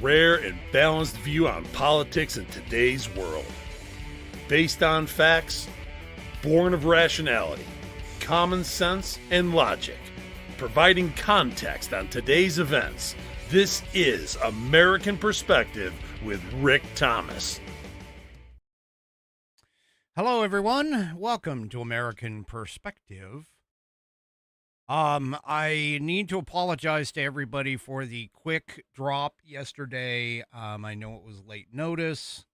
rare and balanced view on politics in today's world. Based on facts, born of rationality, common sense, and logic, providing context on today's events. This is American Perspective with Rick Thomas. Hello, everyone. Welcome to American Perspective. I need to apologize to everybody for the quick drop yesterday. I know it was late notice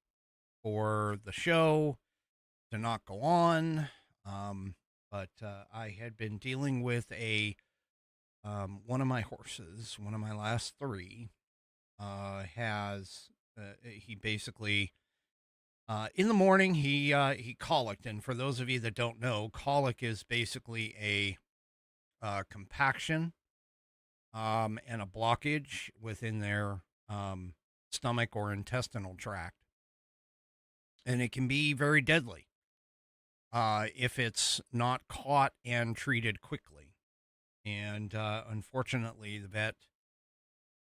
for the show to not go on, but I had been dealing with one of my horses, one of my last three, he basically, in the morning, he colicked. And for those of you that don't know, colic is basically a compaction and a blockage within their stomach or intestinal tract. And it can be very deadly if it's not caught and treated quickly. And unfortunately,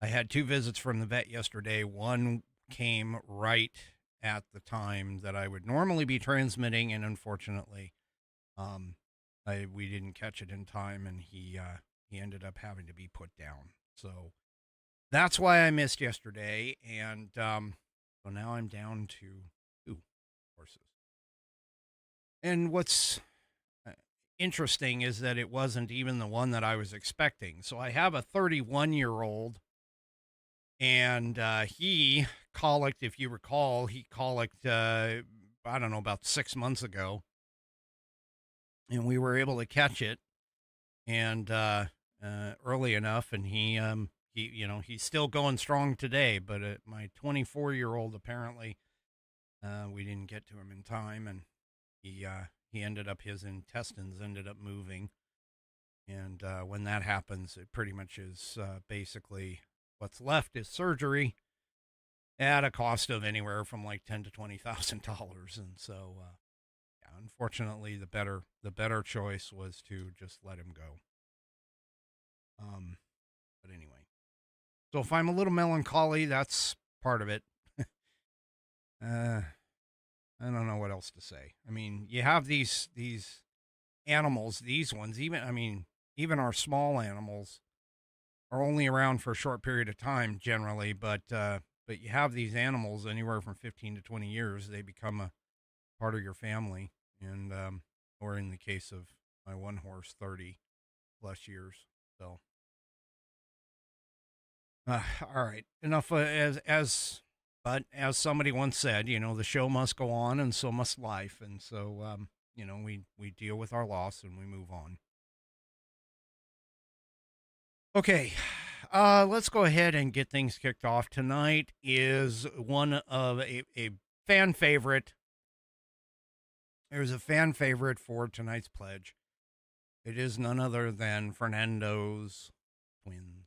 I had two visits from the vet yesterday. One came right at the time that I would normally be transmitting, and unfortunately, we didn't catch it in time, and he ended up having to be put down. So that's why I missed yesterday, and so now I'm down to two horses. And what's interesting is that it wasn't even the one that I was expecting. So I have a 31-year-old, and he colicked, if you recall, I don't know, about 6 months ago, and we were able to catch it and early enough, and he's still going strong today. But my 24-year-old, apparently, we didn't get to him in time, and his intestines ended up moving. And when that happens, it pretty much is basically what's left is surgery at a cost of anywhere from like $10,000 to $20,000. And so, unfortunately, the better choice was to just let him go. But anyway, so if I'm a little melancholy, that's part of it. I don't know what else to say. I mean, you have these animals, these ones, even our small animals are only around for a short period of time generally, but you have these animals anywhere from 15 to 20 years. They become a part of your family, and or in the case of my one horse, 30 plus years. So, all right, enough But as somebody once said, the show must go on, and so must life. And so, we deal with our loss and we move on. Okay, let's go ahead and get things kicked off. Tonight is one of a fan favorite. There's a fan favorite for tonight's pledge. It is none other than Fernando's twins.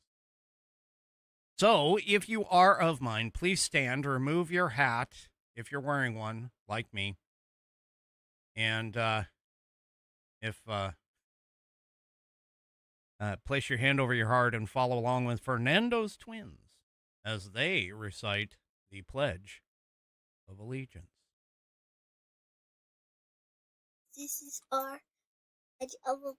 So, if you are of mine, please stand, remove your hat, if you're wearing one, like me. And place your hand over your heart and follow along with Fernando's twins as they recite the Pledge of Allegiance. This is our Pledge of Allegiance.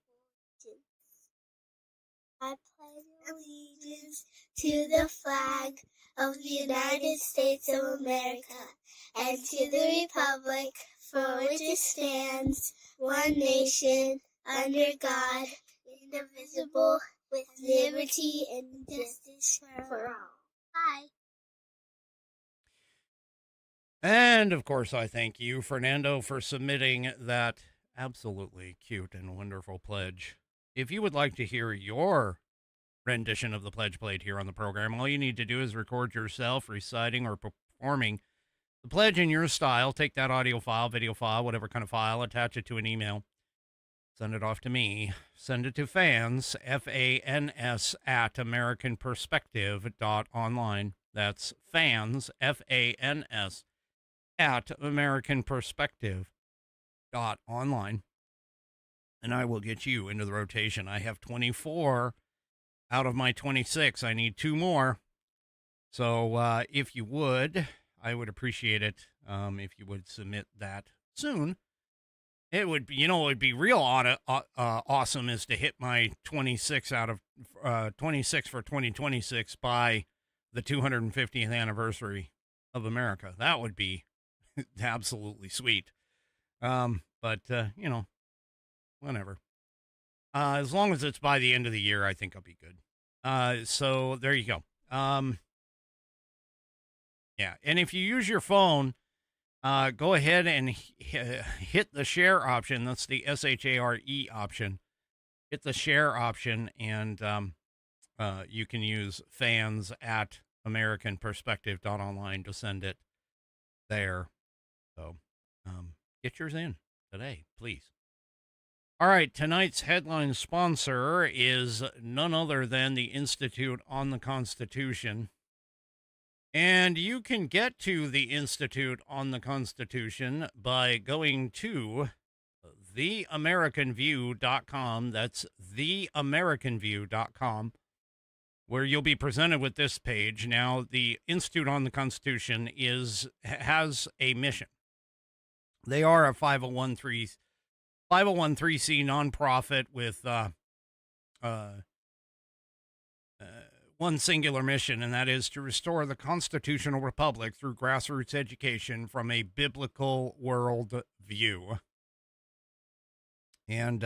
I pledge allegiance to the flag of the United States of America and to the republic for which it stands, one nation, under God, indivisible, with liberty and justice for all. Bye. And, of course, I thank you, Fernando, for submitting that absolutely cute and wonderful pledge. If you would like to hear your rendition of the pledge played here on the program, all you need to do is record yourself reciting or performing the pledge in your style. Take that audio file, video file, whatever kind of file, attach it to an email, send it off to me, send it to fans, FANS, at AmericanPerspective.online. That's fans, FANS, at AmericanPerspective.online. And I will get you into the rotation. I have 24 out of my 26. I need 2 more. So if you would, I would appreciate it if you would submit that soon. It would be, it would be real awesome is to hit my 26 out of 26 for 2026 by the 250th anniversary of America. That would be absolutely sweet. But whenever. As long as it's by the end of the year, I think I'll be good. So there you go. Yeah. And if you use your phone, go ahead and hit the share option. That's the SHARE option. Hit the share option, and you can use fans at AmericanPerspective.online to send it there. So get yours in today, please. All right, tonight's headline sponsor is none other than the Institute on the Constitution. And you can get to the Institute on the Constitution by going to theamericanview.com. That's theamericanview.com, where you'll be presented with this page. Now, the Institute on the Constitution has a mission. They are a 501c nonprofit with one singular mission, and that is to restore the constitutional republic through grassroots education from a biblical world view. And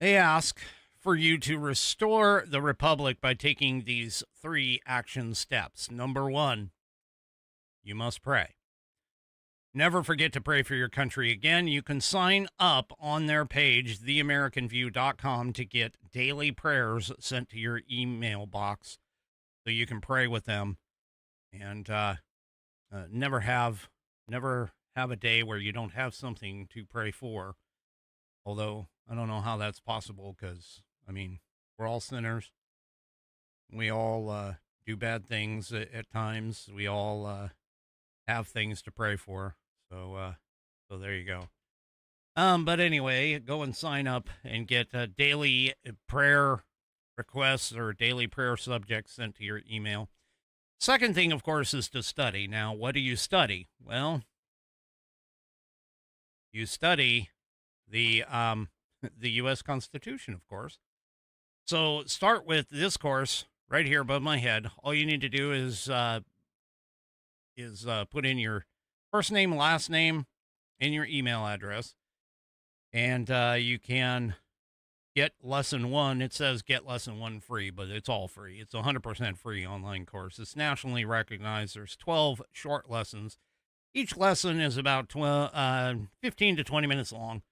they ask for you to restore the republic by taking these 3 action steps. Number 1, you must pray. Never forget to pray for your country. Again, you can sign up on their page, theamericanview.com, to get daily prayers sent to your email box so you can pray with them. And never have a day where you don't have something to pray for. Although, I don't know how that's possible because, we're all sinners. We all do bad things at times. We all have things to pray for. So there you go. But anyway, go and sign up and get daily prayer requests or daily prayer subjects sent to your email. Second thing, of course, is to study. Now, what do you study? Well, you study the U.S. Constitution, of course. So start with this course right here above my head. All you need to do is put in your first name, last name, and your email address. And you can get lesson 1. It says get lesson 1 free, but it's all free. It's a 100% free online course. It's nationally recognized. There's 12 short lessons. Each lesson is about 15 to 20 minutes long.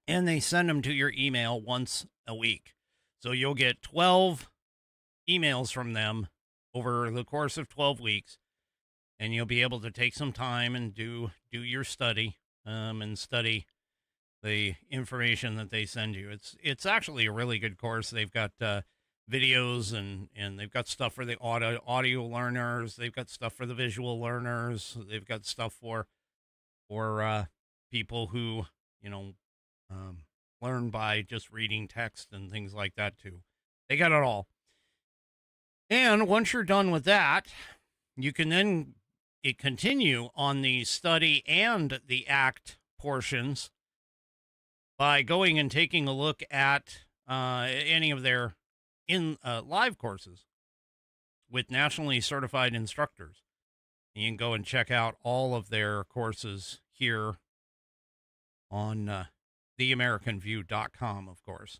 And they send them to your email once a week. So you'll get 12 emails from them over the course of 12 weeks. And you'll be able to take some time and do your study and study the information that they send you. It's actually a really good course. They've got videos and they've got stuff for the audio learners. They've got stuff for the visual learners. They've got stuff for people who, learn by just reading text and things like that too. They got it all. And once you're done with that, you can then continue on the study and the act portions by going and taking a look at any of their live courses with nationally certified instructors. And you can go and check out all of their courses here on theamericanview.com, of course.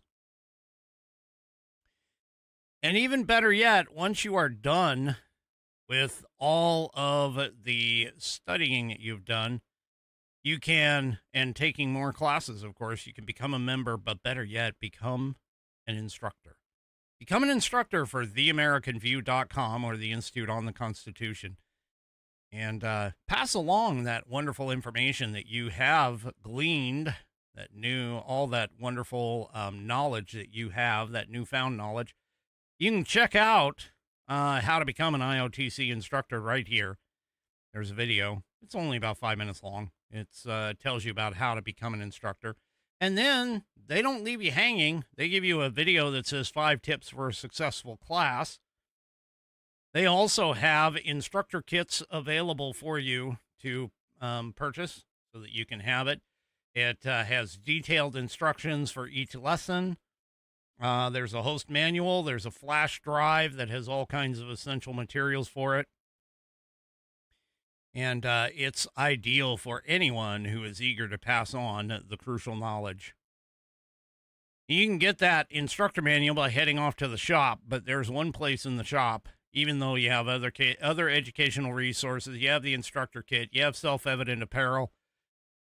And even better yet, once you are done with all of the studying that you've done, you can, and taking more classes, of course, you can become a member, but better yet, become an instructor. Become an instructor for theamericanview.com or the Institute on the Constitution. And pass along that wonderful information that you have gleaned, all that wonderful knowledge that you have, that newfound knowledge. You can check out how to become an IOTC instructor right here. There's a video. It's only about 5 minutes long. It tells you about how to become an instructor. And then they don't leave you hanging. They give you a video that says 5 tips for a successful class. They also have instructor kits available for you to purchase so that you can have it. It has detailed instructions for each lesson. There's a host manual. There's a flash drive that has all kinds of essential materials for it. And it's ideal for anyone who is eager to pass on the crucial knowledge. You can get that instructor manual by heading off to the shop, but there's one place in the shop, even though you have other educational resources, you have the instructor kit, you have self-evident apparel,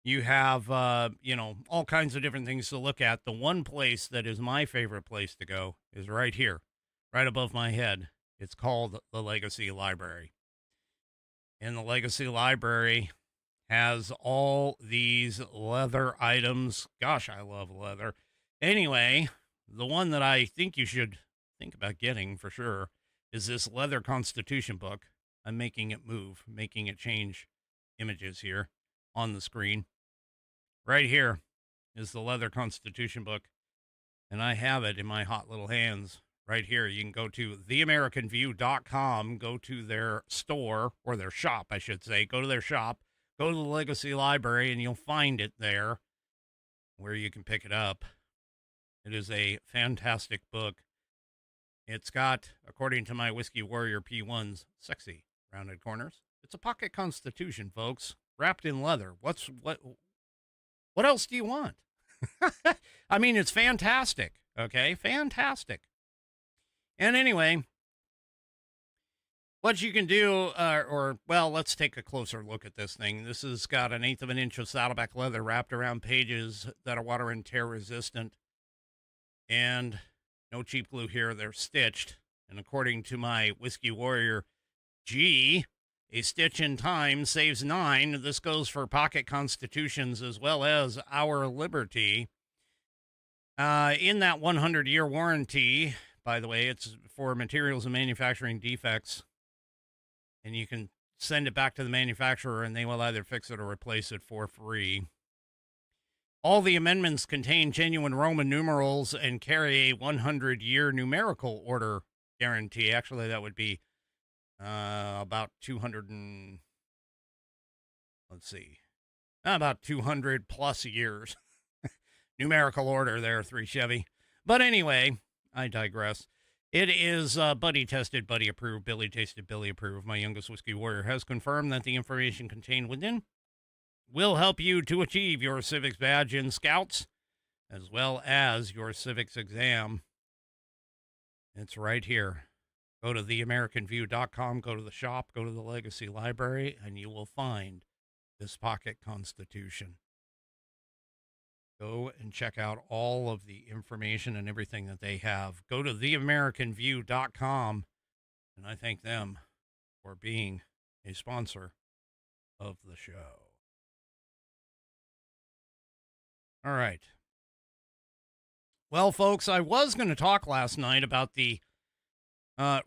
you have, all kinds of different things to look at. The one place that is my favorite place to go is right here, right above my head. It's called the Legacy Library. And the Legacy Library has all these leather items. Gosh, I love leather. Anyway, the one that I think you should think about getting for sure is this leather Constitution book. I'm making it move, making it change images here on the screen. Right here is the leather Constitution book, and I have it in my hot little hands right here. You can go to theamericanview.com, go to their store, or their shop, I should say. Go to their shop, go to the Legacy Library, and you'll find it there where you can pick it up. It is a fantastic book. It's got, according to my Whiskey Warrior P1's sexy rounded corners, it's a pocket Constitution, folks, wrapped in leather. What else do you want? I mean, it's fantastic. Okay, fantastic. And anyway, what you can do, let's take a closer look at this thing. This has got 1/8 of an inch of Saddleback leather wrapped around pages that are water and tear resistant. And no cheap glue here. They're stitched. And according to my Whiskey Warrior G, a stitch in time saves 9. This goes for pocket Constitutions as well as our Liberty. In that 100-year warranty, by the way, it's for materials and manufacturing defects. And you can send it back to the manufacturer and they will either fix it or replace it for free. All the amendments contain genuine Roman numerals and carry a 100-year numerical order guarantee. Actually, that would be about 200 plus years. Numerical order there, 3 Chevy. But anyway, I digress. It is buddy tested, buddy approved, Billy tasted, Billy approved. My youngest Whiskey Warrior has confirmed that the information contained within will help you to achieve your civics badge in Scouts, as well as your civics exam. It's right here. Go to theamericanview.com, go to the shop, go to the Legacy Library, and you will find this pocket Constitution. Go and check out all of the information and everything that they have. Go to theamericanview.com, and I thank them for being a sponsor of the show. All right. Well, folks, I was going to talk last night about the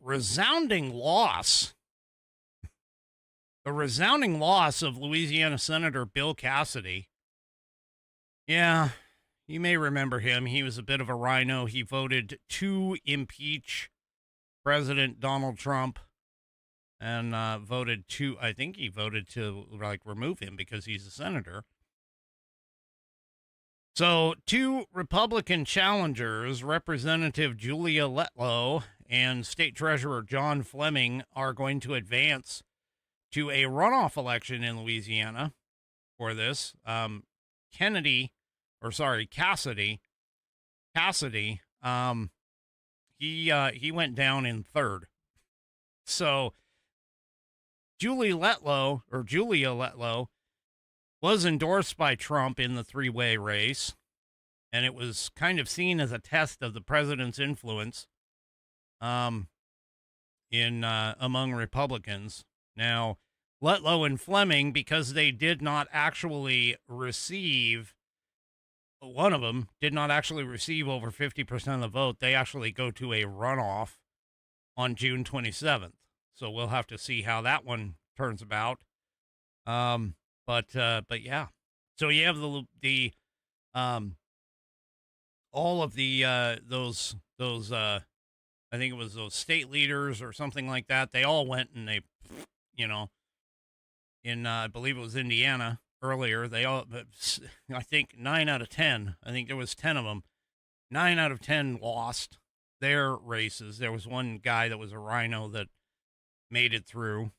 resounding loss of Louisiana Senator Bill Cassidy. Yeah, you may remember him. He was a bit of a rhino. He voted to impeach President Donald Trump and voted to remove him because he's a senator. So 2 Republican challengers, Representative Julia Letlow and State Treasurer John Fleming, are going to advance to a runoff election in Louisiana for this. Cassidy, he went down in 3rd. So Julia Letlow was endorsed by Trump in the 3-way race, and it was kind of seen as a test of the president's influence among Republicans. Now, Letlow and Fleming, because they did not actually receive, one of them did not actually receive over 50% of the vote, they actually go to a runoff on June 27th. So we'll have to see how that one turns about. But yeah. So you have all of the those I think it was those state leaders or something like that. They all went and they, you know, I believe it was Indiana earlier. They all, I think 9 out of 10, I think there was 10 of them. 9 out of 10 lost their races. There was one guy that was a rhino that made it through.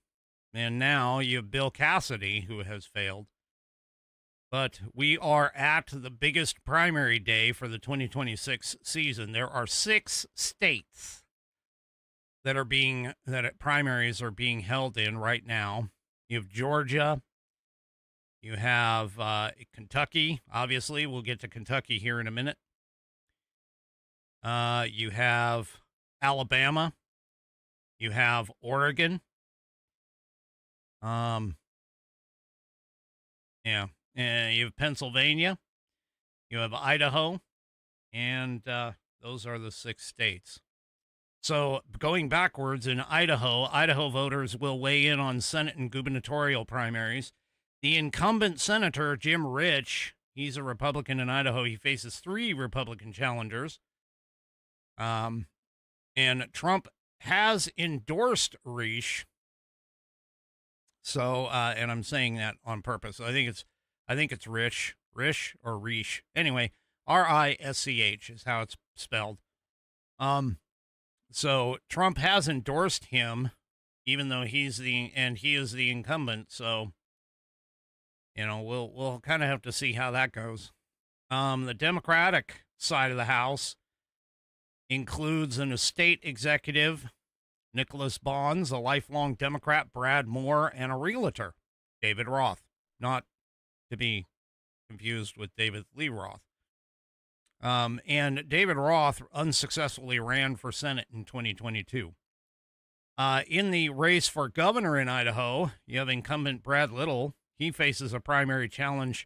And now you have Bill Cassidy, who has failed. But we are at the biggest primary day for the 2026 season. There are 6 states that primaries are being held in right now. You have Georgia. You have Kentucky. Obviously, we'll get to Kentucky here in a minute. You have Alabama. You have Oregon. Yeah. And you have Pennsylvania. You have Idaho. And those are the 6 states. So going backwards in Idaho voters will weigh in on Senate and gubernatorial primaries. The incumbent senator, Jim Rich, he's a Republican in Idaho. He faces 3 Republican challengers. And Trump has endorsed Risch. So, and I'm saying that on purpose. I think it's Risch or Risch. Anyway, R-I-S-C-H is how it's spelled. So Trump has endorsed him, even though he is the incumbent. So, you know, we'll kind of have to see how that goes. The Democratic side of the House includes an estate executive, Nicholas Bonds, a lifelong Democrat, Brad Moore, and a realtor, David Roth, not to be confused with David Lee Roth. And David Roth unsuccessfully ran for Senate in 2022. In the race for governor in Idaho, you have incumbent Brad Little. He faces a primary challenge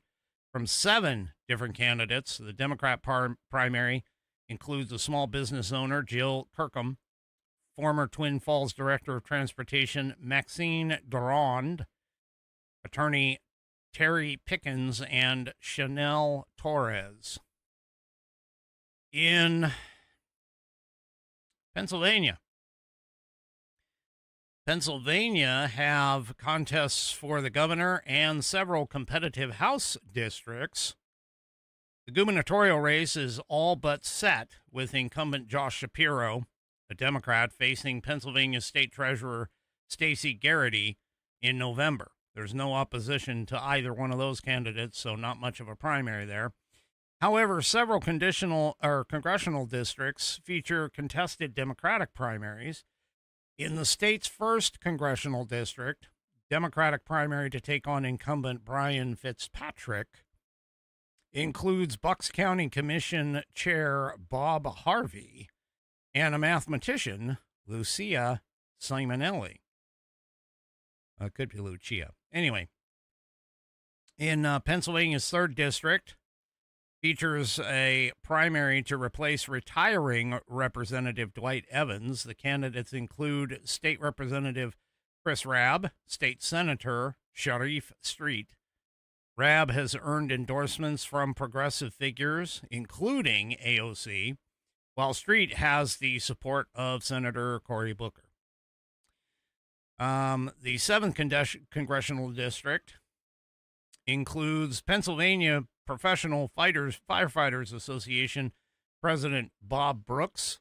from 7 different candidates. The Democrat primary includes a small business owner, Jill Kirkham, former Twin Falls Director of Transportation, Maxine Durand, attorney Terry Pickens, and Chanel Torres. In Pennsylvania have contests for the governor and several competitive House districts. The gubernatorial race is all but set, with incumbent Josh Shapiro, a Democrat, facing Pennsylvania State Treasurer Stacey Garrity in November. There's no opposition to either one of those candidates, so not much of a primary there. However, several congressional districts feature contested Democratic primaries. In the state's first congressional district, Democratic primary to take on incumbent Brian Fitzpatrick includes Bucks County Commission Chair Bob Harvey and a mathematician, Lucia Simonelli. Could be Lucia. Anyway, in Pennsylvania's 3rd district, features a primary to replace retiring Representative Dwight Evans. The candidates include State Representative Chris Rabb, State Senator Sharif Street. Rabb has earned endorsements from progressive figures, including AOC, while Street has the support of Senator Cory Booker. The 7th congressional district includes Pennsylvania Professional Firefighters Association President Bob Brooks,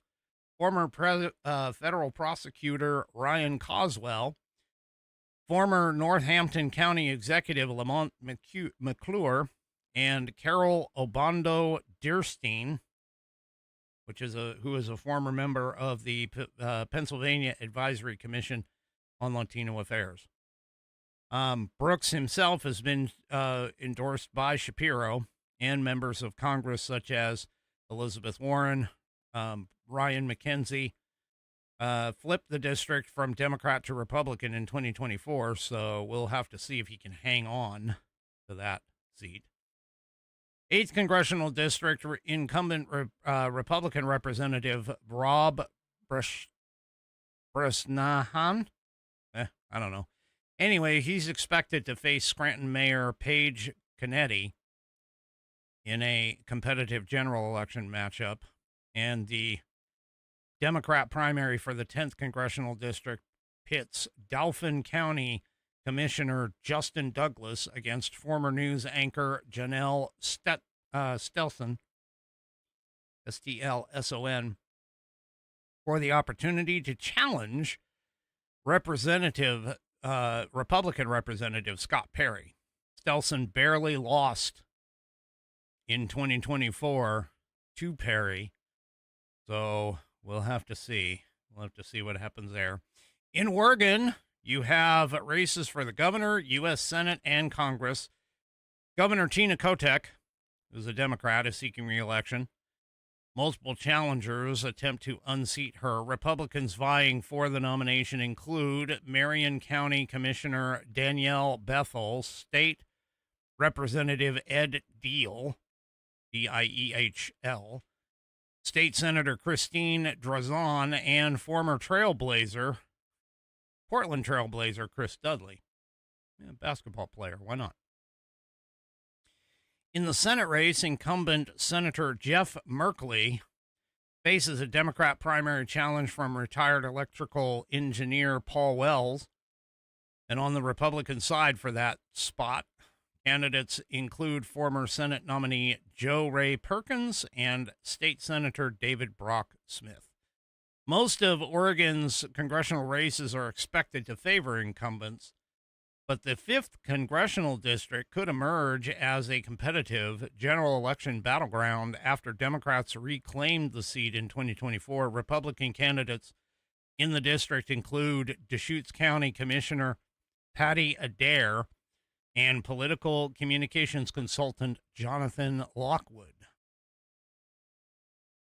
former federal prosecutor Ryan Coswell, former Northampton County Executive Lamont McClure, and Carol Obando Deerstein, who is a former member of the Pennsylvania Advisory Commission on Latino Affairs. Brooks himself has been endorsed by Shapiro and members of Congress such as Elizabeth Warren, Ryan McKenzie, flipped the district from Democrat to Republican in 2024, so we'll have to see if he can hang on to that seat. 8th Congressional District, incumbent Republican Representative Rob Bresnahan. I don't know. Anyway, he's expected to face Scranton Mayor Paige Canetti in a competitive general election matchup. And the Democrat primary for the 10th Congressional District pits Dauphin County Commissioner Justin Douglas against former news anchor Janelle Stelson, Stlson, for the opportunity to challenge Republican Representative Scott Perry. Stelson barely lost in 2024 to Perry, so we'll have to see. We'll have to see what happens there. In Oregon, you have races for the governor, U.S. Senate, and Congress. Governor Tina Kotek, who's a Democrat, is seeking re-election. Multiple challengers attempt to unseat her. Republicans vying for the nomination include Marion County Commissioner Danielle Bethel, State Representative Ed Diehl, D-I-E-H-L, State Senator Christine Drazan, and former Portland Trailblazer Chris Dudley. Yeah, basketball player, why not? In the Senate race, incumbent Senator Jeff Merkley faces a Democrat primary challenge from retired electrical engineer Paul Wells. And on the Republican side for that spot, candidates include former Senate nominee Joe Ray Perkins and State Senator David Brock Smith. Most of Oregon's congressional races are expected to favor incumbents, but the 5th congressional district could emerge as a competitive general election battleground after Democrats reclaimed the seat in 2024. Republican candidates in the district include Deschutes County Commissioner Patty Adair and political communications consultant Jonathan Lockwood.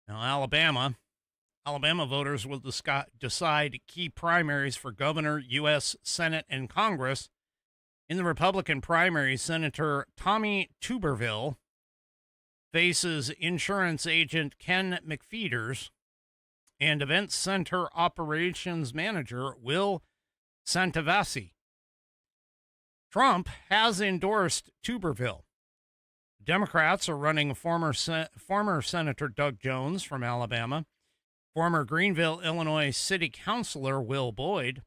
Now, Alabama voters will decide key primaries for governor, U.S. Senate, and Congress. In the Republican primary, Senator Tommy Tuberville faces insurance agent Ken McFeeters and Events Center Operations Manager Will Santavasi. Trump has endorsed Tuberville. Democrats are running former Senator Doug Jones from Alabama, former Greenville, Illinois City Councilor Will Boyd,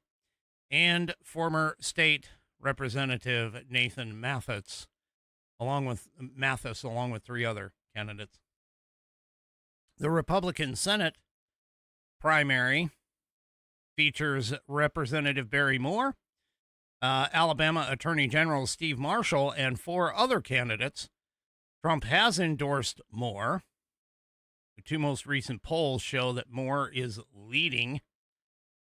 and former State Representative Nathan Mathis, along with 3 other candidates. The Republican Senate primary features Representative Barry Moore, Alabama Attorney General Steve Marshall, and 4 other candidates. Trump has endorsed Moore. The 2 most recent polls show that Moore is leading.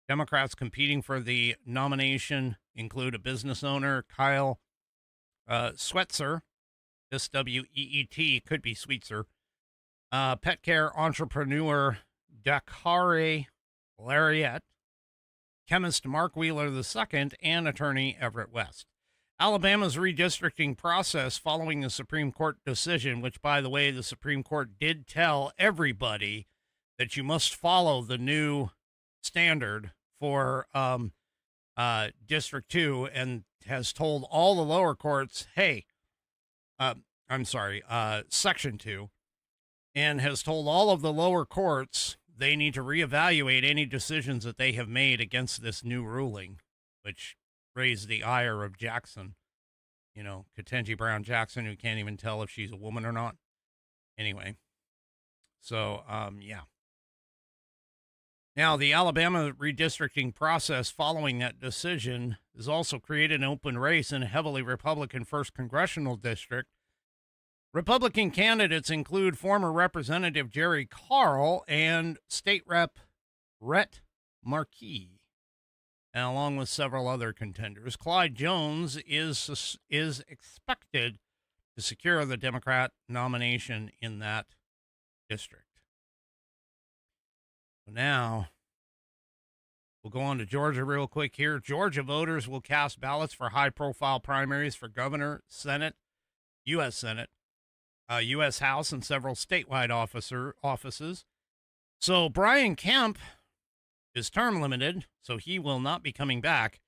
Democrats competing for the nomination include a business owner, Kyle Swetzer, S-W-E-E-T, could be Sweetser, pet care entrepreneur Dakare Lariat, chemist Mark Wheeler II, and attorney Everett West. Alabama's redistricting process following the Supreme Court decision, which, by the way, the Supreme Court did tell everybody that you must follow the new standard for District 2, and has told all the lower courts, Section 2, and has told all of the lower courts they need to reevaluate any decisions that they have made against this new ruling, which raised the ire of Jackson, Ketanji Brown Jackson, who can't even tell if she's a woman or not. Anyway, so, yeah. Now, the Alabama redistricting process following that decision has also created an open race in a heavily Republican 1st Congressional District. Republican candidates include former Representative Jerry Carl and State Rep Rhett Markey, and along with several other contenders. Clyde Jones is expected to secure the Democrat nomination in that district. Now, we'll go on to Georgia real quick here. Georgia voters will cast ballots for high-profile primaries for governor, Senate, U.S. Senate, U.S. House, and several statewide offices. So Brian Kemp is term limited, so he will not be coming back.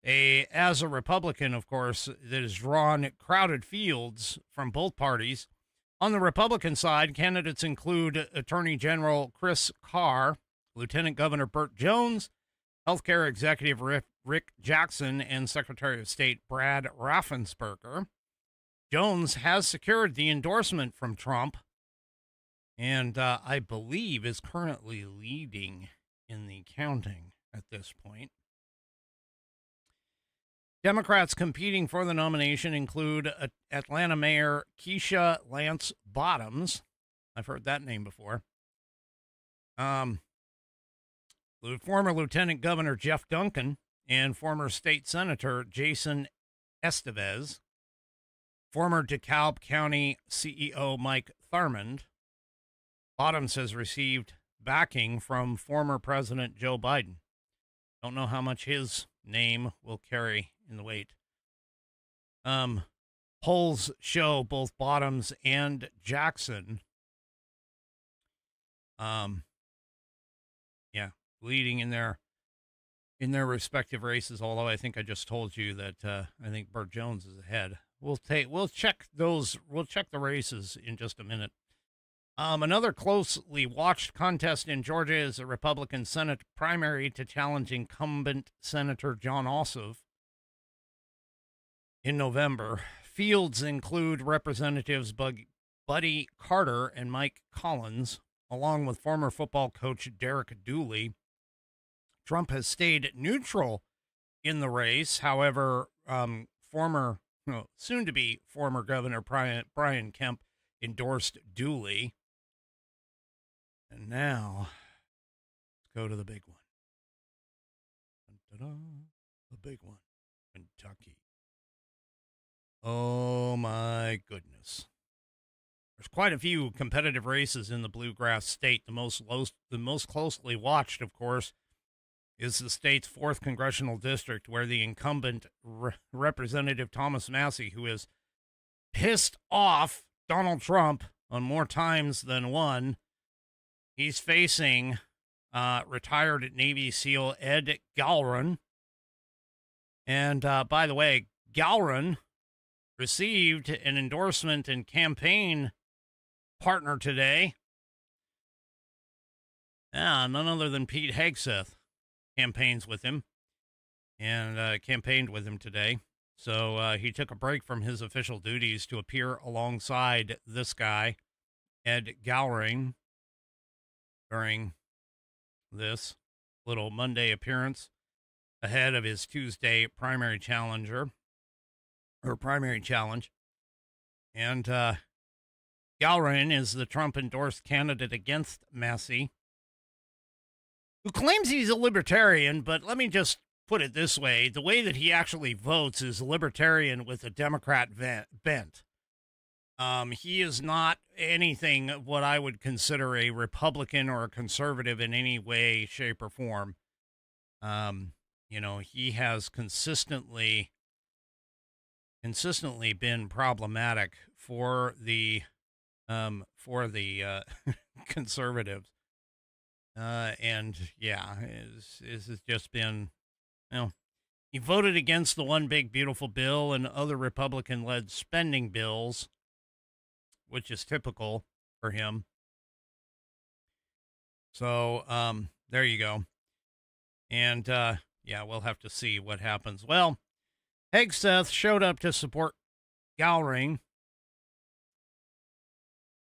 As a Republican, of course, that has drawn crowded fields from both parties. On the Republican side, candidates include Attorney General Chris Carr, Lieutenant Governor Burt Jones, Healthcare Executive Rick Jackson, and Secretary of State Brad Raffensperger. Jones has secured the endorsement from Trump and I believe is currently leading in the counting at this point. Democrats competing for the nomination include Atlanta Mayor Keisha Lance Bottoms. I've heard that name before. The former Lieutenant Governor Jeff Duncan and former State Senator Jason Estevez. Former DeKalb County CEO Mike Thurmond. Bottoms has received backing from former President Joe Biden. Don't know how much his name will carry in the weight. Polls show both Bottoms and Jackson, leading in their respective races. Although I think I just told you that I think Burt Jones is ahead. We'll check the races in just a minute. Another closely watched contest in Georgia is a Republican Senate primary to challenge incumbent Senator John Ossoff in November. Fields include Representatives Buddy Carter and Mike Collins, along with former football coach Derek Dooley. Trump has stayed neutral in the race. However, soon-to-be former Governor Brian Kemp endorsed Dooley. And now, let's go to the big one. The big one, Kentucky. Oh, my goodness. There's quite a few competitive races in the bluegrass state. The most closely watched, of course, is the state's 4th congressional district, where the incumbent Representative Thomas Massie, who is pissed off Donald Trump on more times than one, he's facing retired Navy SEAL Ed Galron. And by the way, Galron received an endorsement and campaign partner today. None other than Pete Hegseth campaigns with him and campaigned with him today. So he took a break from his official duties to appear alongside this guy, Ed Galron, during this little Monday appearance ahead of his Tuesday primary challenge. And Galron is the Trump-endorsed candidate against Massie, who claims he's a libertarian, but let me just put it this way. The way that he actually votes is libertarian with a Democrat bent. He is not anything of what I would consider a Republican or a conservative in any way, shape, or form. He has consistently been problematic for the conservatives. This has just been, he voted against the One Big Beautiful Bill and other Republican-led spending bills, which is typical for him. So, there you go. And, we'll have to see what happens. Well, Hegseth showed up to support Galron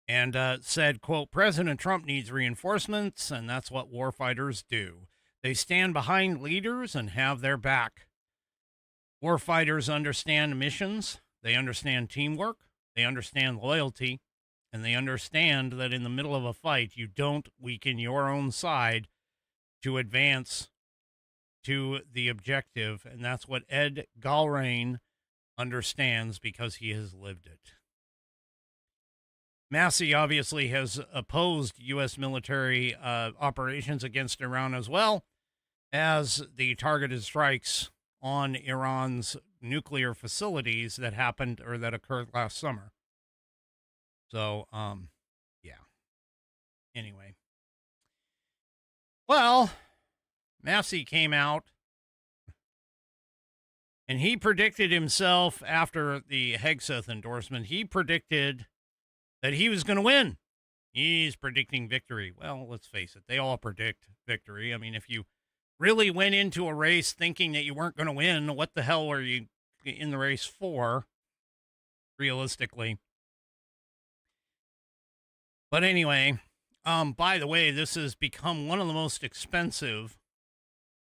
and said, quote, President Trump needs reinforcements, and that's what warfighters do. They stand behind leaders and have their back. Warfighters understand missions. They understand teamwork. They understand loyalty. And they understand that in the middle of a fight, you don't weaken your own side to advance to the objective. And that's what Ed Galron understands because he has lived it. Massie obviously has opposed U.S. military operations against Iran, as well as the targeted strikes on Iran's nuclear facilities that happened or that occurred last summer. So, Anyway. Well, Massie came out and he predicted himself after the Hegseth endorsement. He predicted that he was going to win He's predicting victory. Well, let's face it, they all predict victory. I mean, if you really went into a race thinking that you weren't going to win, what the hell were you in the race for, realistically? But anyway, by the way, this has become one of the most expensive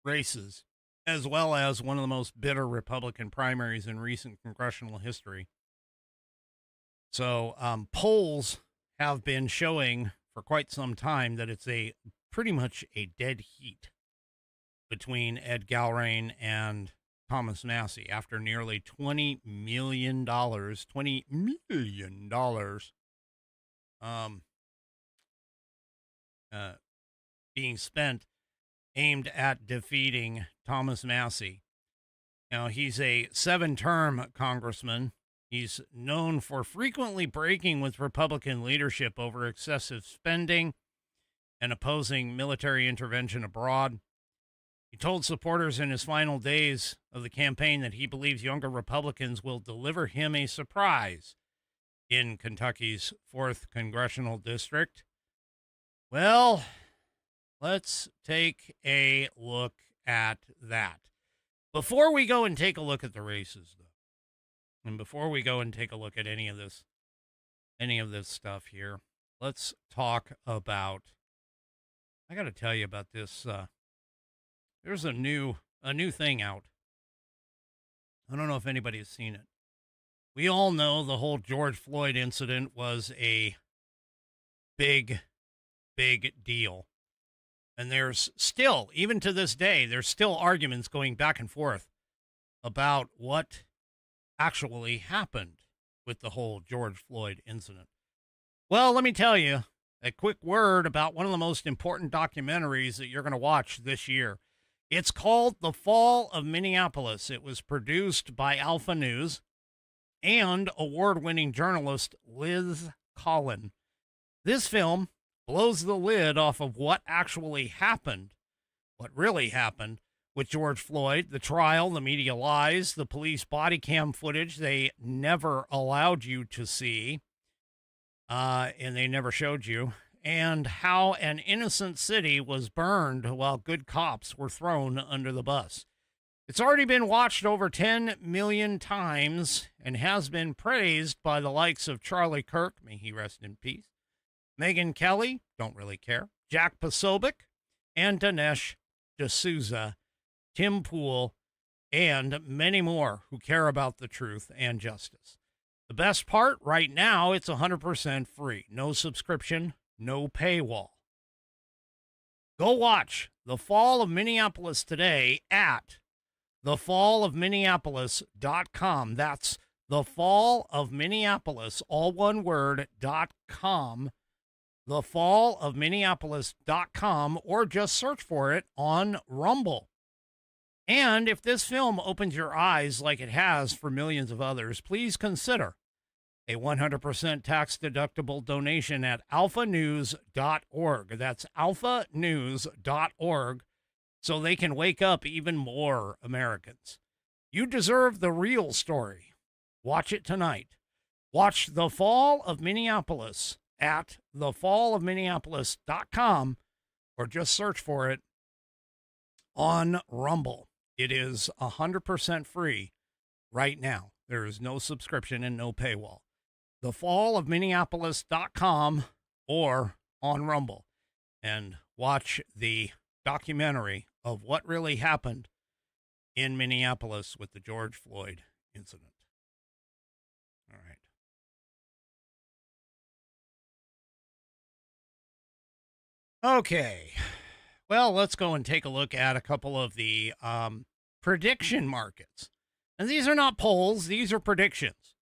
races, as well as one of the most bitter Republican primaries in recent congressional history. So polls have been showing for quite some time that it's pretty much a dead heat between Ed Galbraith and Thomas Massie after nearly $20 million being spent aimed at defeating Thomas Massie. Now, he's a 7-term congressman. He's known for frequently breaking with Republican leadership over excessive spending and opposing military intervention abroad. He told supporters in his final days of the campaign that he believes younger Republicans will deliver him a surprise in Kentucky's 4th congressional district. Well, let's take a look at that. Before we go and take a look at the races, though, and before we go and take a look at any of this stuff here, let's talk about, I got to tell you about this. There's a new thing out. I don't know if anybody has seen it. We all know the whole George Floyd incident was a big deal. And there's still, even to this day, there's still arguments going back and forth about what actually happened with the whole George Floyd incident. Well, let me tell you a quick word about one of the most important documentaries that you're going to watch this year. It's called The Fall of Minneapolis. It was produced by Alpha News and award-winning journalist Liz Collin. This film blows the lid off of what actually happened, what really happened with George Floyd, the trial, the media lies, the police body cam footage they never allowed you to see, and they never showed you, and how an innocent city was burned while good cops were thrown under the bus. It's already been watched over 10 million times and has been praised by the likes of Charlie Kirk, may he rest in peace, Megyn Kelly, don't really care, Jack Posobiec, and Dinesh D'Souza, Tim Pool, and many more who care about the truth and justice. The best part, right now, it's 100% free. No subscription, no paywall. Go watch The Fall of Minneapolis today at thefallofminneapolis.com. That's thefallofminneapolis, all one word, .com. thefallofminneapolis.com, or just search for it on Rumble. And if this film opens your eyes like it has for millions of others, please consider a 100% tax-deductible donation at alphanews.org. That's alphanews.org, so they can wake up even more Americans. You deserve the real story. Watch it tonight. Watch The Fall of Minneapolis at thefallofminneapolis.com, or just search for it on Rumble. It is 100% free right now. There is no subscription and no paywall. Thefallofminneapolis.com or on Rumble, and watch the documentary of what really happened in Minneapolis with the George Floyd incident. All right. Okay, well, let's go and take a look at a couple of the prediction markets. And these are not polls, these are predictions.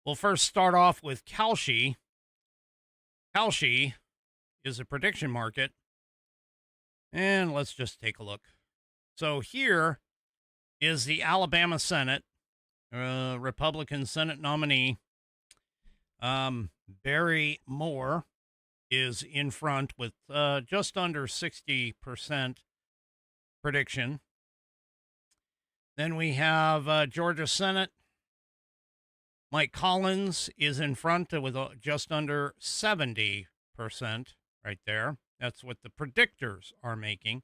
We'll first start off with Kalshi. Kalshi is a prediction market. And let's just take a look. So here is the Alabama Senate, Republican Senate nominee. Barry Moore is in front with just under 60% prediction. Then we have Georgia Senate. Mike Collins is in front with just under 70% right there. That's what the predictors are making.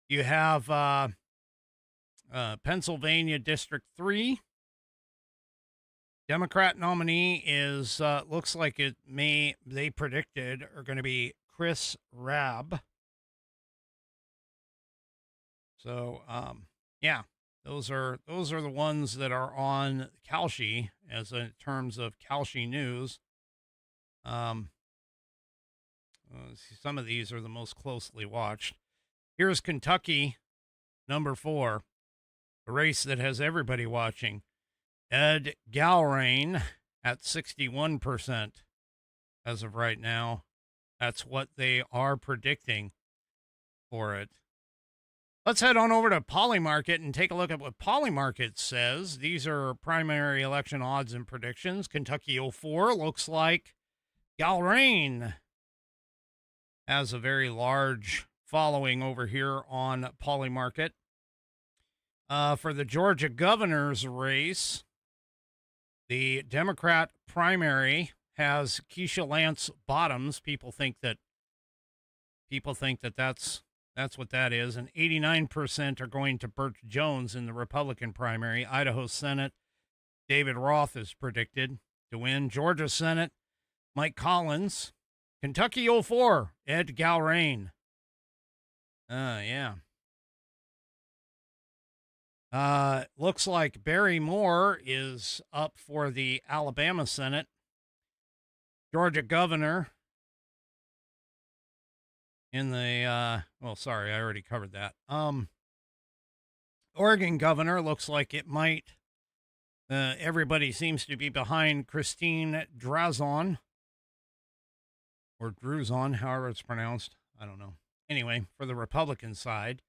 You have Pennsylvania District 3. Democrat nominee is, looks like they predicted are going to be Chris Rabb. So, yeah, those are the ones that are on Kalshi as in terms of Kalshi news. Some of these are the most closely watched. Here's Kentucky, number 4, a race that has everybody watching. Ed Galrain at 61% as of right now. That's what they are predicting for it. Let's head on over to Polymarket and take a look at what Polymarket says. These are primary election odds and predictions. Kentucky 04 looks like Galrain has a very large following over here on Polymarket. For the Georgia governor's race, the Democrat primary has Keisha Lance Bottoms. People think that that's what that is. And 89% are going to Burt Jones in the Republican primary. Idaho Senate, David Roth is predicted to win. Georgia Senate, Mike Collins. Kentucky 04, Ed Galrain. Yeah. Looks like Barry Moore is up for the Alabama Senate. Georgia governor in the, well, sorry, I already covered that. Oregon governor looks like it might, everybody seems to be behind Christine Drazon, or Druzon, however it's pronounced. I don't know. Anyway, for the Republican side,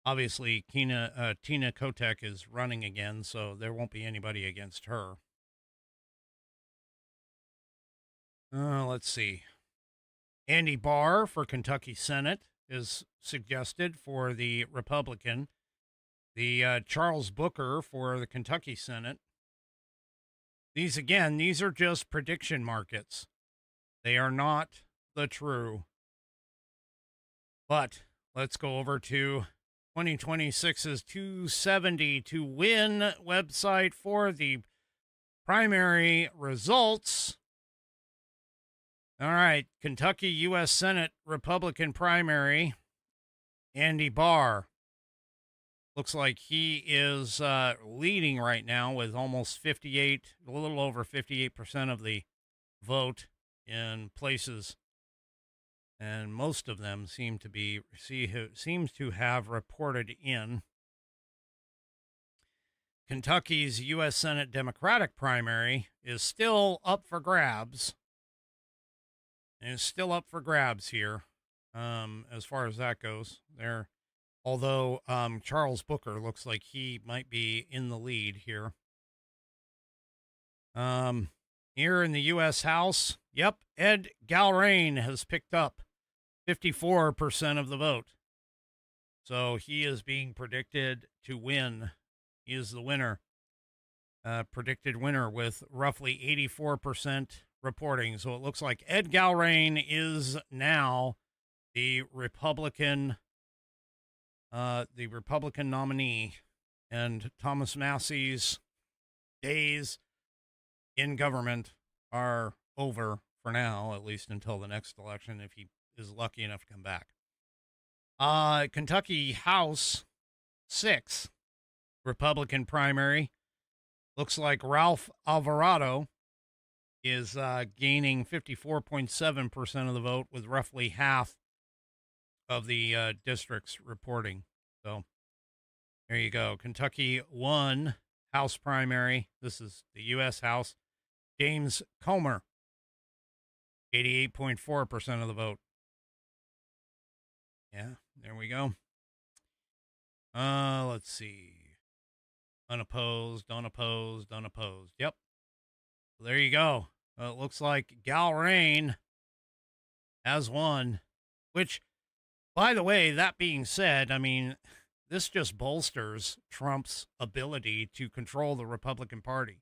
obviously Tina Kotek is running again, so there won't be anybody against her. Let's see. Andy Barr for Kentucky Senate is suggested for the Republican. The Charles Booker for the Kentucky Senate. These are just prediction markets. They are not the true. But let's go over to 2026's 270 to win website for the primary results. All right, Kentucky U.S. Senate Republican primary, Andy Barr. Looks like he is leading right now with almost a little over 58% of the vote in places, and most of them seems to have reported in. Kentucky's U.S. Senate Democratic primary is still up for grabs. And it's still up for grabs here, as far as that goes. Although Charles Booker looks like he might be in the lead here. Here in the U.S. House, Ed Galrain has picked up 54% of the vote. So he is being predicted to win. He is the winner. Predicted winner with roughly 84% reporting. So it looks like Ed Galrain is now the Republican nominee, and Thomas Massey's days in government are over for now, at least until the next election, if he is lucky enough to come back. Kentucky House 6 Republican primary. Looks like Ralph Alvarado is gaining 54.7% of the vote, with roughly half of the districts reporting. So there you go. Kentucky 1 House primary. This is the U.S. House. James Comer, 88.4% of the vote. Yeah, there we go. Let's see. Unopposed. Yep. There you go. It looks like Galrain has won, which, by the way, that being said, I mean, this just bolsters Trump's ability to control the Republican Party.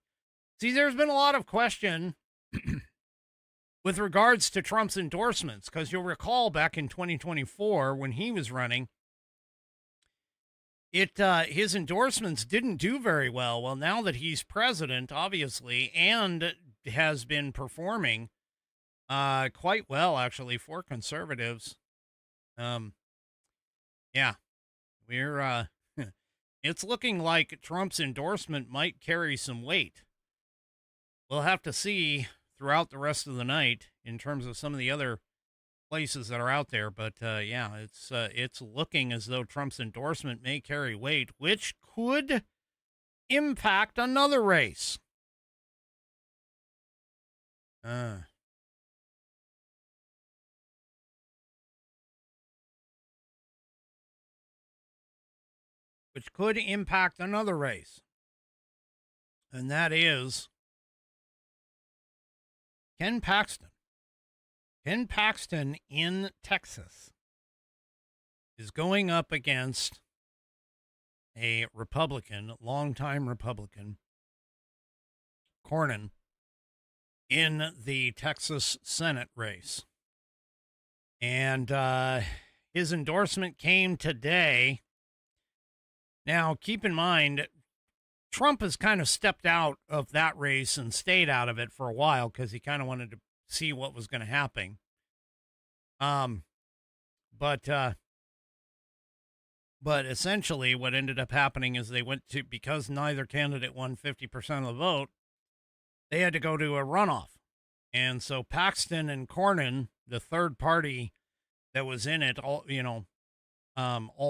See, there's been a lot of question with regards to Trump's endorsements, because you'll recall back in 2024 when he was running, his endorsements didn't do very well. Well, now that he's president, obviously, and has been performing quite well, actually, for conservatives. Yeah, we're it's looking like Trump's endorsement might carry some weight. We'll have to see throughout the rest of the night in terms of some of the other places that are out there. But yeah, it's looking as though Trump's endorsement may carry weight, which could impact another race. Which could impact another race. And that is Ken Paxton. Ken Paxton in Texas is going up against a Republican, longtime Republican, Cornyn, in the Texas Senate race. And his endorsement came today. Now, keep in mind, Trump has kind of stepped out of that race and stayed out of it for a while because he kind of wanted to see what was going to happen. But essentially what ended up happening is they went to, because neither candidate won 50% of the vote, they had to go to a runoff. And so Paxton and Cornyn, the third party that was in it, all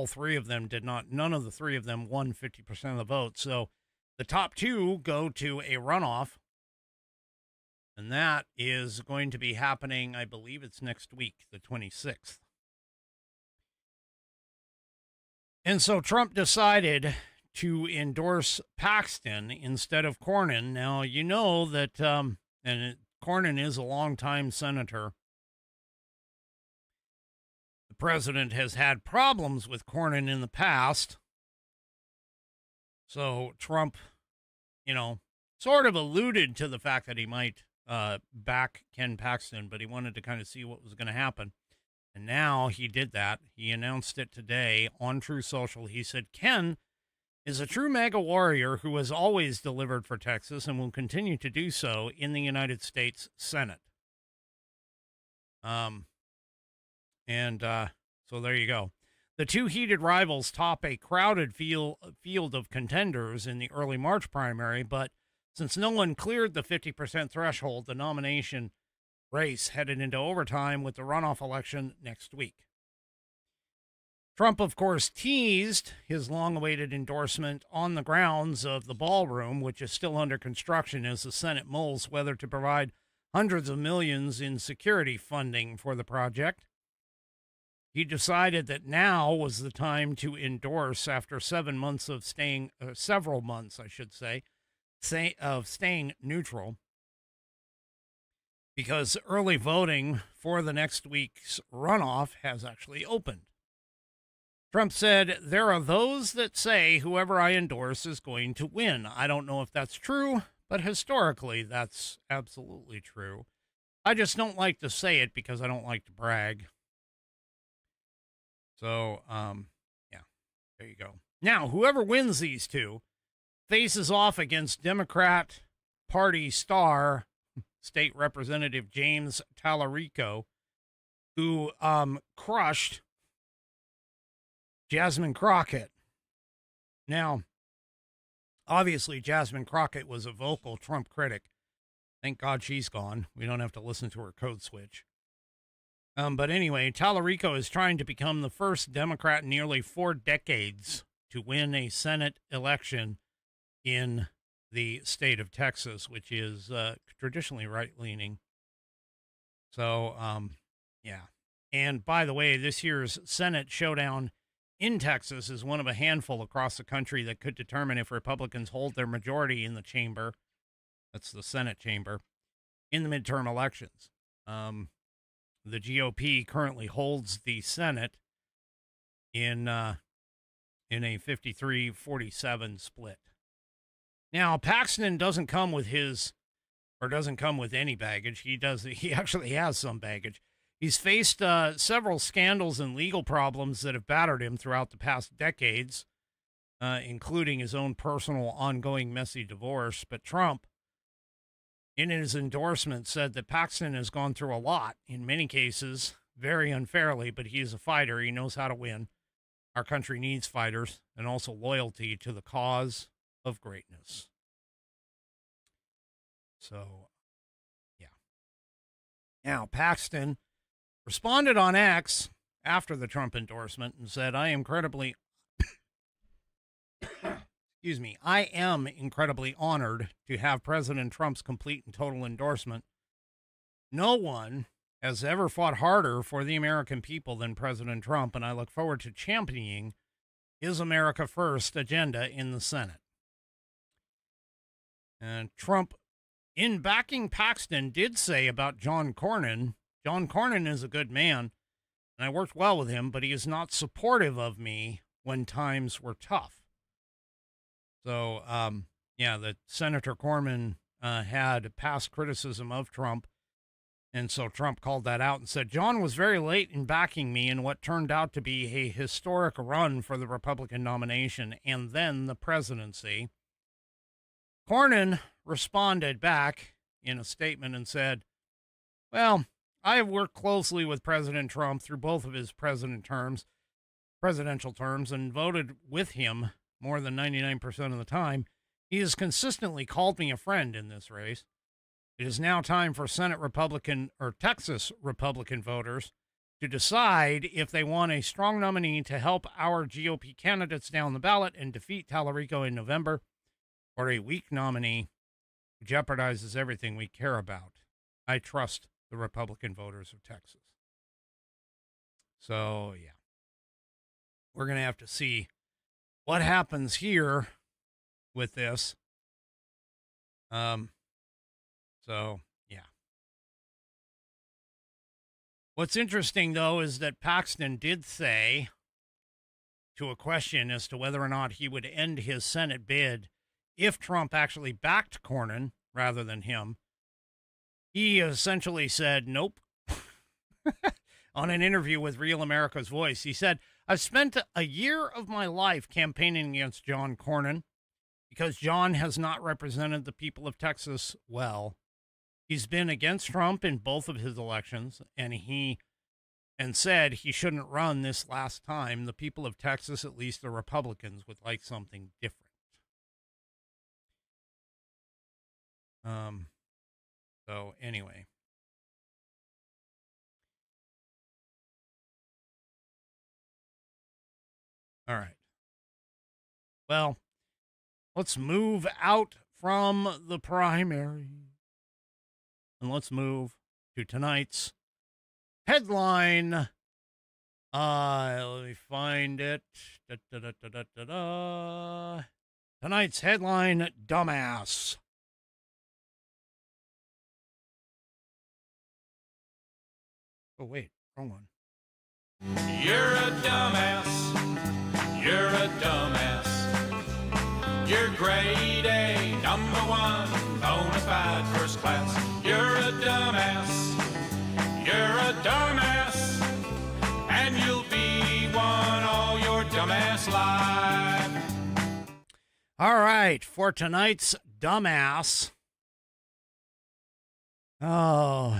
three of them none of the three of them won 50% of the vote. So the top two go to a runoff. And that is going to be happening, I believe it's next week, the 26th. And so Trump decided to endorse Paxton instead of Cornyn. Now, you know that, Cornyn is a longtime senator. The president has had problems with Cornyn in the past. So Trump, sort of alluded to the fact that he might back Ken Paxton, but he wanted to kind of see what was going to happen. And now he did that. He announced it today on True Social. He said, Ken is a true MAGA warrior who has always delivered for Texas and will continue to do so in the United States Senate. So there you go. The two heated rivals top a crowded field of contenders in the early March primary, but since no one cleared the 50% threshold, the nomination race headed into overtime with the runoff election next week. Trump, of course, teased his long-awaited endorsement on the grounds of the ballroom, which is still under construction as the Senate mulls whether to provide hundreds of millions in security funding for the project. He decided that now was the time to endorse after 7 months of staying, several months, I should say, of staying neutral, because early voting for the next week's runoff has actually opened. Trump said, there are those that say whoever I endorse is going to win. I don't know if that's true, but historically that's absolutely true. I just don't like to say it because I don't like to brag. So, yeah, there you go. Now, whoever wins these two faces off against Democrat Party star State Representative James Tallarico, who crushed Jasmine Crockett. Now, obviously, Jasmine Crockett was a vocal Trump critic. Thank God she's gone. We don't have to listen to her code switch. But anyway, Tallarico is trying to become the first Democrat in nearly 4 decades to win a Senate election in the state of Texas, which is traditionally right-leaning. So, yeah. And by the way, this year's Senate showdown in Texas is one of a handful across the country that could determine if Republicans hold their majority in the chamber, that's the Senate chamber, in the midterm elections. The GOP currently holds the Senate in a 53-47 split. Now, Paxton doesn't come with any baggage. He actually has some baggage. He's faced several scandals and legal problems that have battered him throughout the past decades, including his own personal ongoing messy divorce. But Trump, in his endorsement, said that Paxton has gone through a lot, in many cases, very unfairly, but he is a fighter. He knows how to win. Our country needs fighters and also loyalty to the cause of greatness. So, yeah. Now, Paxton responded on X after the Trump endorsement and said, I am incredibly honored to have President Trump's complete and total endorsement. No one has ever fought harder for the American people than President Trump, and I look forward to championing his America First agenda in the Senate. And Trump, in backing Paxton, did say about John Cornyn is a good man, and I worked well with him, but he is not supportive of me when times were tough. So, that Senator Cornyn had past criticism of Trump, and so Trump called that out and said, John was very late in backing me in what turned out to be a historic run for the Republican nomination and then the presidency. Cornyn responded back in a statement and said, well, I have worked closely with President Trump through both of his presidential terms and voted with him more than 99% of the time. He has consistently called me a friend in this race. It is now time for Texas Republican voters to decide if they want a strong nominee to help our GOP candidates down the ballot and defeat Tallarico in November, or a weak nominee who jeopardizes everything we care about. I trust the Republican voters of Texas. So, yeah. We're going to have to see what happens here with this. So, yeah. What's interesting, though, is that Paxton did say, to a question as to whether or not he would end his Senate bid if Trump actually backed Cornyn rather than him, he essentially said, nope. On an interview with Real America's Voice, he said, I've spent a year of my life campaigning against John Cornyn because John has not represented the people of Texas well. He's been against Trump in both of his elections, and said he shouldn't run this last time. The people of Texas, at least the Republicans, would like something different. So anyway. All right. Well, let's move out from the primary. And let's move to tonight's headline. Let me find it. Tonight's headline, dumbass. Oh, wait, wrong one. You're a dumbass. You're a dumbass. You're grade A, number one, bona fide first class. You're a dumbass. You're a dumbass. And you'll be one all your dumbass life. All right, for tonight's dumbass. Oh,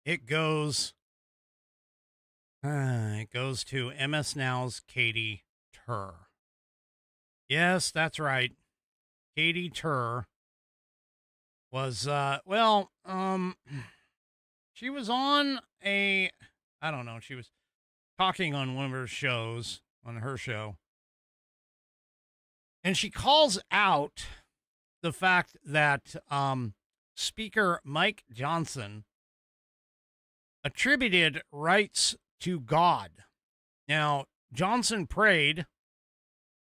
it goes to MS Now's Katie Tur. Yes, that's right. Katie Tur was, she was on she was talking on one of her shows, on her show. And she calls out the fact that Speaker Mike Johnson attributed rights to God. Now, Johnson prayed,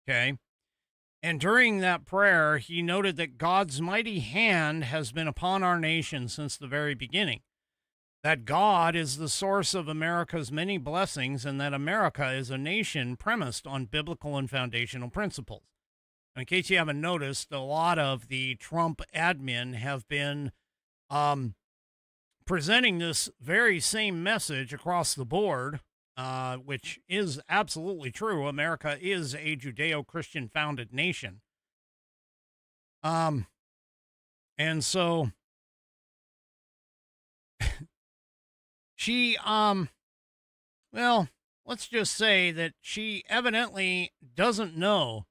okay, and during that prayer, he noted that God's mighty hand has been upon our nation since the very beginning, that God is the source of America's many blessings, and that America is a nation premised on biblical and foundational principles. In case you haven't noticed, a lot of the Trump admin have been presenting this very same message across the board, which is absolutely true. America is a Judeo-Christian founded nation. And so she, well, let's just say that she evidently doesn't know.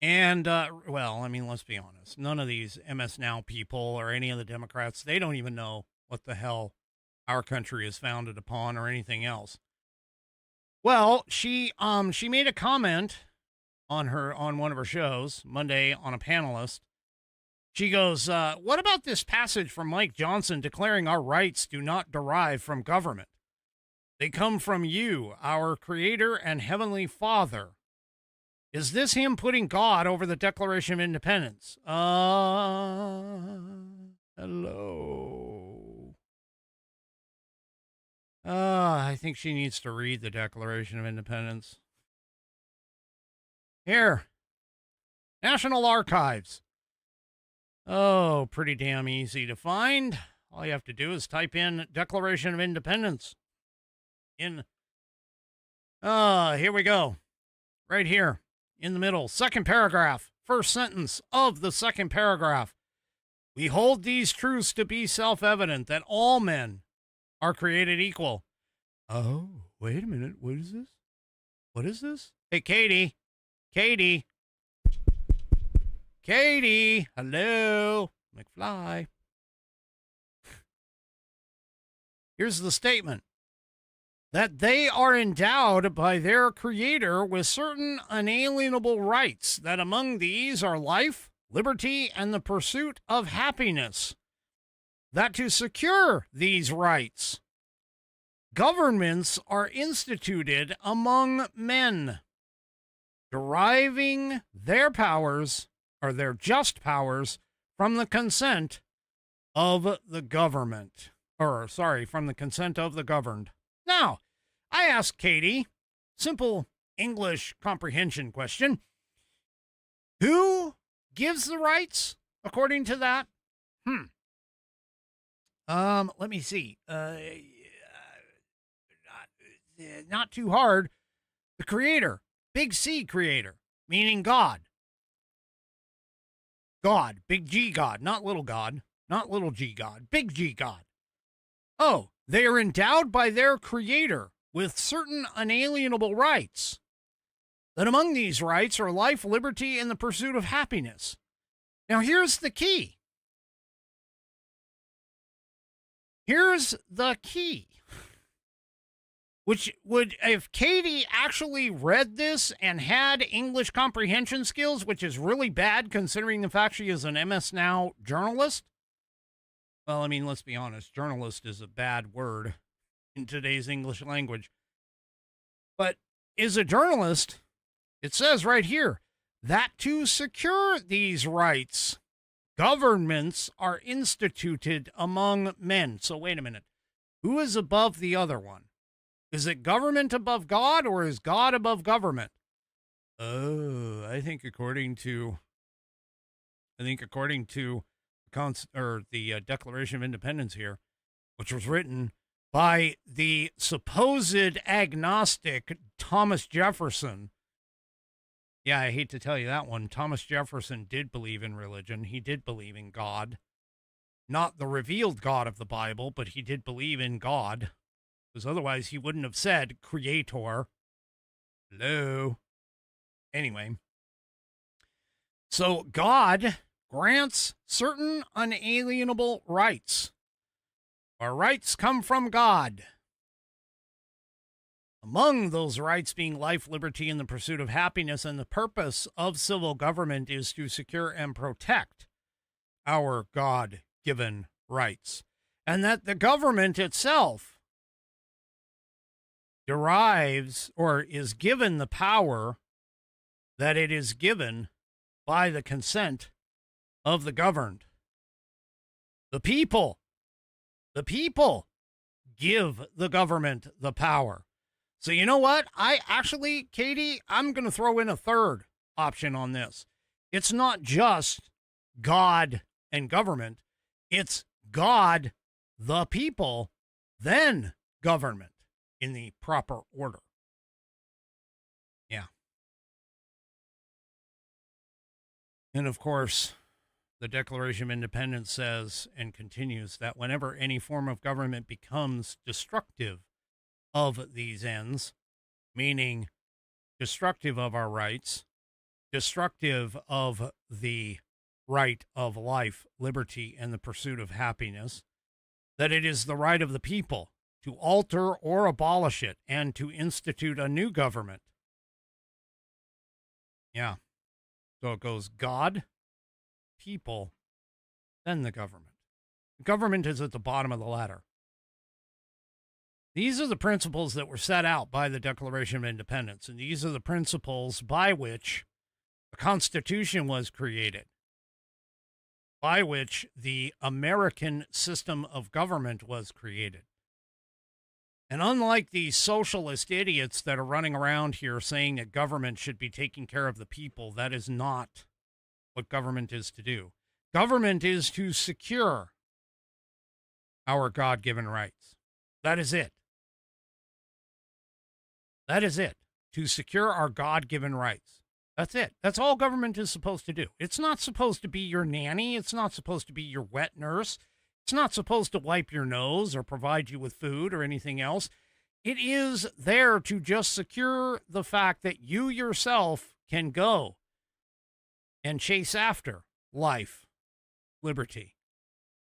And, well, I mean, let's be honest. None of these MS Now people or any of the Democrats, they don't even know what the hell our country is founded upon or anything else. Well, she made a comment on one of her shows Monday on a panelist. She goes, what about this passage from Mike Johnson declaring our rights do not derive from government? They come from you, our creator and heavenly father. Is this him putting God over the Declaration of Independence? Hello. I think she needs to read the Declaration of Independence. Here. National Archives. Oh, pretty damn easy to find. All you have to do is type in Declaration of Independence. Here we go. Right here. In the middle, second paragraph, first sentence of the second paragraph. We hold these truths to be self-evident that all men are created equal. Oh, wait a minute. What is this? What is this? Hey, Katie. Hello. McFly. Here's the statement. That they are endowed by their creator with certain unalienable rights, that among these are life, liberty, and the pursuit of happiness. That to secure these rights, governments are instituted among men, deriving their powers, or their just powers, from the consent of the government. From the consent of the governed. Now, I asked Katie, simple English comprehension question. Who gives the rights according to that? Let me see. Not too hard. The creator, big C creator, meaning God. God, big G God, not little G God, big G God. Oh, they are endowed by their creator with certain unalienable rights. That among these rights are life, liberty, and the pursuit of happiness. Now, here's the key. Which would, if Katie actually read this and had English comprehension skills, which is really bad considering the fact she is an MS Now journalist. Well, I mean, let's be honest. Journalist is a bad word in today's English language. But is a journalist, it says right here, that to secure these rights, governments are instituted among men. So wait a minute. Who is above the other one? Is it government above God, or is God above government? Oh, I think according to the Declaration of Independence here, which was written by the supposed agnostic Thomas Jefferson. Yeah, I hate to tell you that one. Thomas Jefferson did believe in religion. He did believe in God. Not the revealed God of the Bible, but he did believe in God. Because otherwise he wouldn't have said creator. Hello. Anyway. So God grants certain unalienable rights. Our rights come from God. Among those rights being life, liberty, and the pursuit of happiness, and the purpose of civil government is to secure and protect our God-given rights. And that the government itself derives or is given the power that it is given by the consent of the governed. The people give the government the power. So you know what? Katie, I'm going to throw in a third. option on this. It's not just God and government. It's God, the people, then government in the proper order. Yeah. And of course, the Declaration of Independence says and continues that whenever any form of government becomes destructive of these ends, meaning destructive of our rights, destructive of the right of life, liberty, and the pursuit of happiness, that it is the right of the people to alter or abolish it and to institute a new government. Yeah. So it goes God, people, then the government. The government is at the bottom of the ladder. These are the principles that were set out by the Declaration of Independence, and these are the principles by which the Constitution was created, by which the American system of government was created. And unlike these socialist idiots that are running around here saying that government should be taking care of the people, that is not what government is to do. Government is to secure our God-given rights. That is it. That is it. To secure our God-given rights. That's it. That's all government is supposed to do. It's not supposed to be your nanny. It's not supposed to be your wet nurse. It's not supposed to wipe your nose or provide you with food or anything else. It is there to just secure the fact that you yourself can go and chase after life, liberty,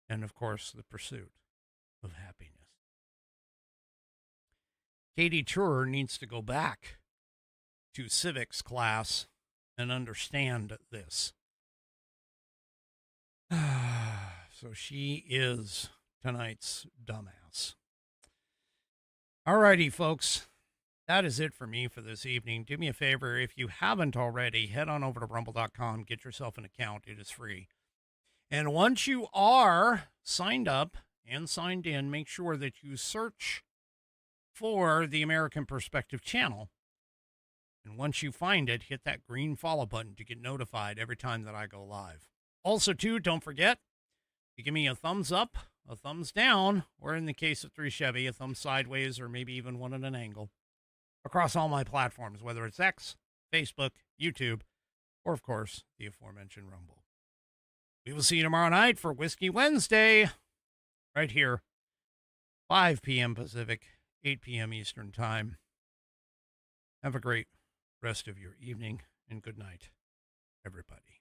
and, of course, the pursuit of happiness. GETTR needs to go back to civics class and understand this. So she is tonight's dumbass. Alrighty, folks. That is it for me for this evening. Do me a favor, if you haven't already, head on over to rumble.com, get yourself an account. It is free. And once you are signed up and signed in, make sure that you search for the American Perspective channel. And once you find it, hit that green follow button to get notified every time that I go live. Also, too, don't forget, you give me a thumbs up, a thumbs down, or in the case of 3 Chevy, a thumb sideways, or maybe even one at an angle, across all my platforms, whether it's X, Facebook, YouTube, or, of course, the aforementioned Rumble. We will see you tomorrow night for Whiskey Wednesday, right here, 5 p.m. Pacific, 8 p.m. Eastern Time. Have a great rest of your evening, and good night, everybody.